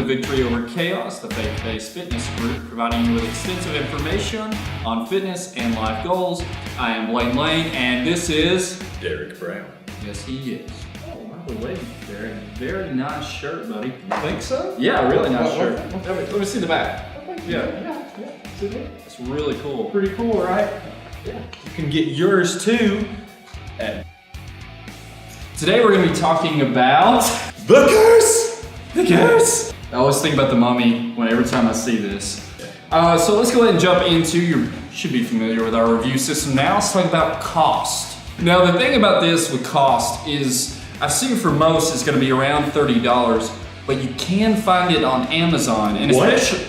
Victory Over Chaos, the faith-based fitness group, providing you with extensive information on fitness and life goals. I am Blaine Lane, and this is Derek Brown. Yes, he is. Oh, by the way, Derek, very nice shirt, buddy. You think so? Yeah, really nice shirt. Let Let me see the back. Yeah. See that? It's really cool. Pretty cool, right? Yeah. You can get yours too at Today we're going to be talking about The Curse! The Curse! I always think about the mummy every time I see this. So let's go ahead and jump into, you should be familiar with our review system now. Let's talk about cost. Now the thing about this with cost is, I've seen for most it's going to be around $30, but you can find it on Amazon. And What? especially,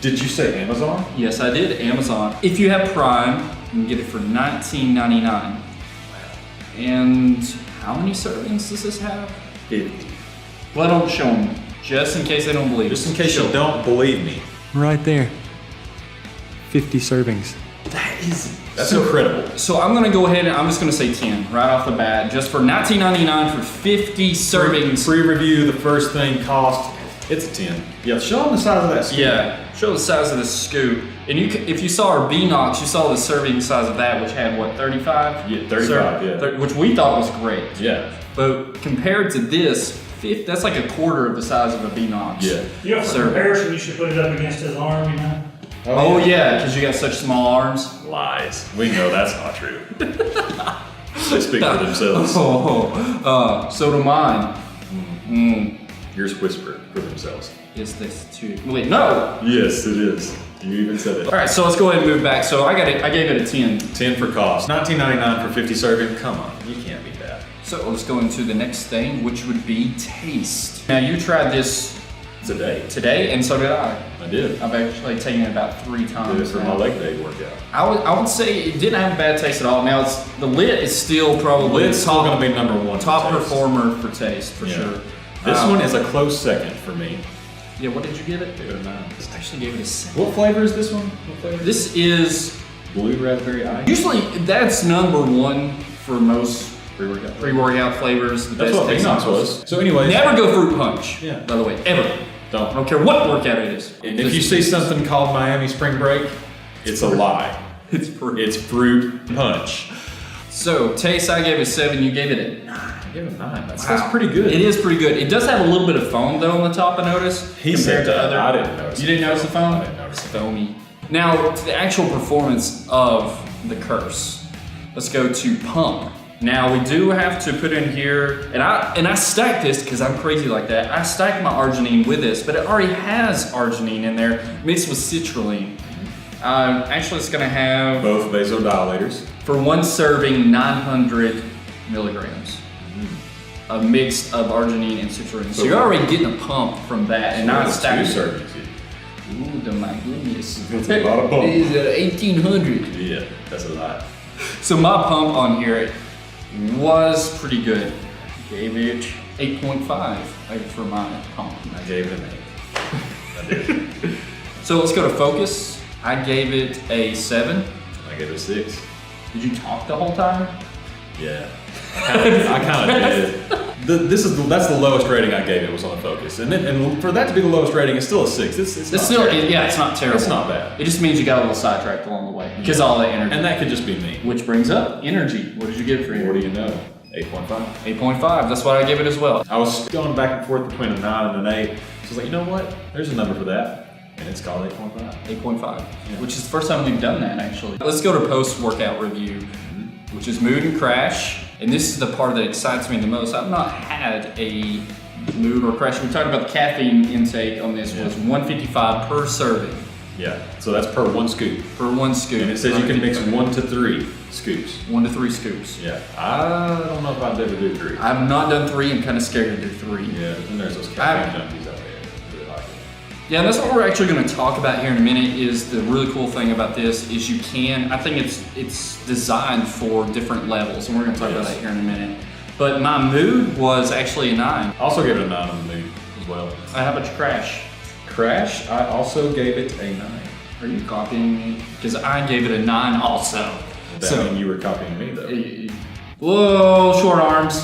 Did you say Amazon? yes, I did, Amazon. If you have Prime, you can get it for $19.99. And how many servings does this have? 50. Well, I don't show them, just in case they don't believe. Just in case you don't believe me. Right there. 50 servings. That's incredible. So I'm gonna go ahead and I'm just gonna say 10 right off the bat, just for $19.99 for 50 servings. Free review, the first thing cost, it's a 10. Yeah, show them the size of that scoop. Yeah, show the size of the scoop. And if you saw our B-Nox, you saw the serving size of that, which had what, 35? Yeah, 35, yeah. Which we thought was great. Yeah. But compared to this, that's like a quarter of the size of a B-Nox. Yeah. You know, for Serving. comparison, you should put it up against his arm, you know? Oh yeah, because you got such small arms. Lies. We know that's not true. They speak for themselves. So do mine. Yours whisper for themselves. Is this too? Wait, no. Yes, it is. You even said it. All right, so let's go ahead and move back. So I gave it a 10. 10 for cost. $19.99 for 50 serving. Come on, you can't beat that. So let's go into the next thing, which would be taste. Now you tried this today, and so did I. I did. I've actually taken it about 3 times. Did it for now. my leg day workout. I would say it didn't have a bad taste at all. Now the lid is still probably Lid's still gonna be number one. top for taste. performer for taste for Yeah. sure. This one is a close second for me. Yeah, what did you give it? Give it a 9. I actually gave it a 7. What flavor is this one? What flavor? This is Blue raspberry ice. usually that's number 1 for most Pre-workout. pre-workout flavors. The That's best what taste B-Nox was. So anyways. Never go fruit punch. Yeah. By the way, ever. I Don't. don't care what workout it is. If you see something called Miami Spring Break, it's a lie. It's fruit. It's fruit punch. So taste, I gave it a 7. You gave it a 9. I give it a 9. That's Wow. pretty good. It is pretty good. It does have a little bit of foam though on the top. I noticed. He said that. I didn't notice. You didn't notice the foam? I didn't notice It's the foam. foamy. Now to the actual performance of the Curse. Let's go to pump. Now we do have to put in here, and I stacked this because I'm crazy like that. I stacked my arginine with this, but it already has arginine in there mixed with citrulline. Actually, it's gonna have Both vasodilators. for 1 serving 900 milligrams. A mix of arginine and citrulline. So you're already getting a pump from that, and not That's stacking. 2 servings. Ooh, my goodness. That's a lot of pump. It is 1800. Yeah, that's a lot. So my pump on here was pretty good. Gave it 8.5 for my pump. I gave it an 8. I did. So let's go to focus. I gave it a 7. I gave it a 6. Did you talk the whole time? Yeah. I kind of did. That's the lowest rating I gave it was on the focus, and for that to be the lowest rating, it's still a 6. It's not Still, terrible. yeah, it's not terrible. It's not bad. It just means you got a little sidetracked along the way because all that energy. And that could just be me. Which brings up energy. What did you give for What energy? do you know? 8.5. 8.5. That's what I give it as well. I was going back and forth between a 9 and an 8. So I was like, you know what? There's a number for that, and it's called 8.5. 8.5, which is the first time we've done that actually. Let's go to post-workout review, which is mood and crash. And this is the part that excites me the most. I've not had a mood or crash. We talked about the caffeine intake on this was 155 per serving. Yeah. So that's per 1 scoop. Per 1 scoop. And it says you can mix 1 to 3 scoops. 1 to 3 scoops. Yeah. I don't know if I'd ever do 3. I've not done 3. I'm kind of scared to do 3. Yeah, but then there's those caffeine junkies out there that really like it. Yeah, and that's what we're actually going to talk about here in a minute. Is the really cool thing about this is you can. I think it's designed for different levels, and we're going to talk about that here in a minute. But my mood was actually a 9. I also gave it a 9 on the mood as well. How about your crash? Crash, I also gave it a 9. Are you copying me? Because I gave it a 9 also. That mean you were copying me though. Whoa, short arms.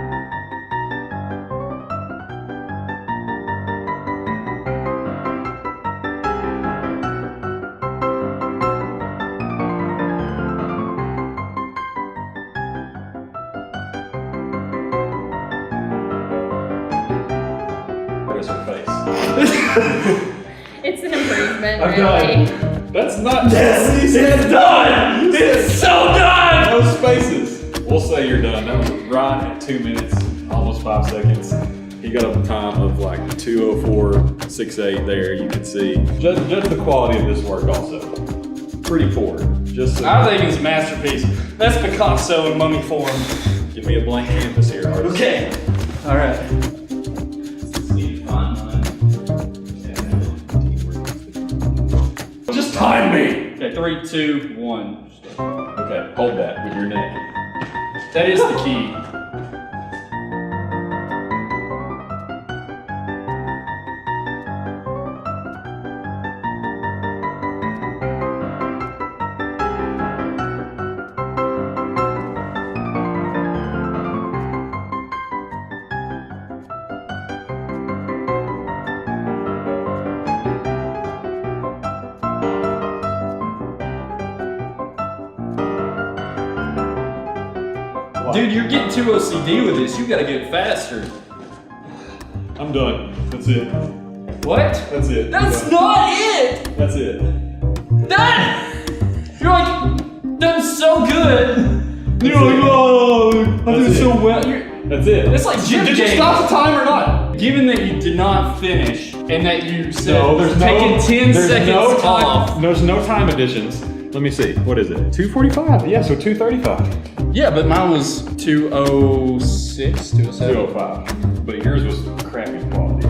It's an improvement, I'm really. done. That's not. Yes, it's done. It's so done. No spaces. We'll say you're done. That was right at 2 minutes, almost 5 seconds. He got a time of like 2:04.68 there. You can see. Judge the quality of this work also. Pretty poor. Just so I think it's a masterpiece. That's Picasso in mummy form. give me a blank canvas here, artist. Okay. All right. Just time me. Okay, 3, 2, 1. Okay, hold that with your neck. That is the key. Dude, you're getting too OCD with this. You gotta get faster. I'm done. That's it. What? That's it. That's not it! That's it. That! You're like, that was so good. You're like, oh, I did so well. That's it. It's like gym Did you games. stop the time or not? Given that you did not finish and that you said No, there's taking 10 there's seconds no time. off. There's no time additions. Let me see. What is it? 2:45. Yeah, so 2:35. Yeah, but mine was 2:06, 2:07. 2:05. But yours was crappy quality.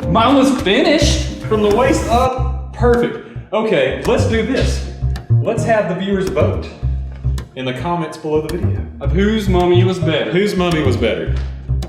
Mine was finished. From the waist up, perfect. Okay, let's do this. Let's have the viewers vote in the comments below the video. Of whose mummy was better. Whose mummy was better?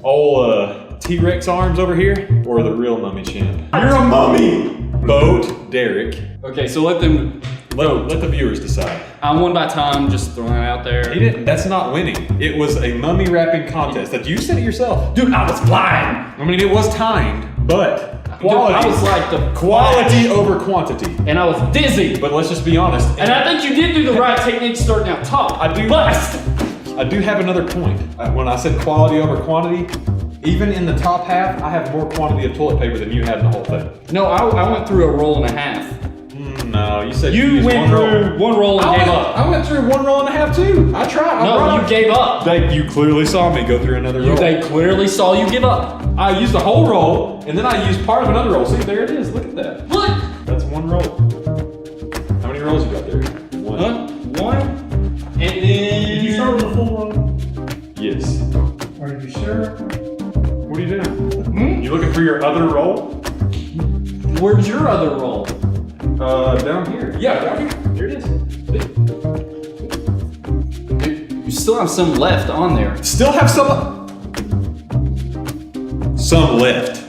Old T-Rex arms over here, or the real mummy chin? You're a mummy! Vote Derek. Okay, so let them vote. Let the viewers decide. I'm one by time, just throwing it out there. He didn't. That's not winning. It was a mummy wrapping contest that you said it yourself. Dude, I was blind. I mean, it was timed, but quality. Dude, I was like the quality Flash. over quantity. And I was dizzy. But let's just be honest. And I think you did do the right technique starting out top. I do. Bust. I do have another point. When I said quality over quantity, even in the top half, I have more quantity of toilet paper than you had in the whole thing. No, I went through a roll and a half. No, you said You used went through one roll and I gave went, up. I went through 1 roll and a half too. I tried. No, you gave up. You clearly saw me go through another roll. They clearly saw you give up. I used the whole roll, and then I used part of another roll. See, there it is. Look at that. Look. That's 1 roll. How many rolls you got there? 1. Huh? 1. And then. Did you start with a full roll? Yes. Are you sure? What are you doing? You looking for your other roll? Where's your other roll? Down here. Yeah, down here. Here it is. You still have some left on there. Still have some left.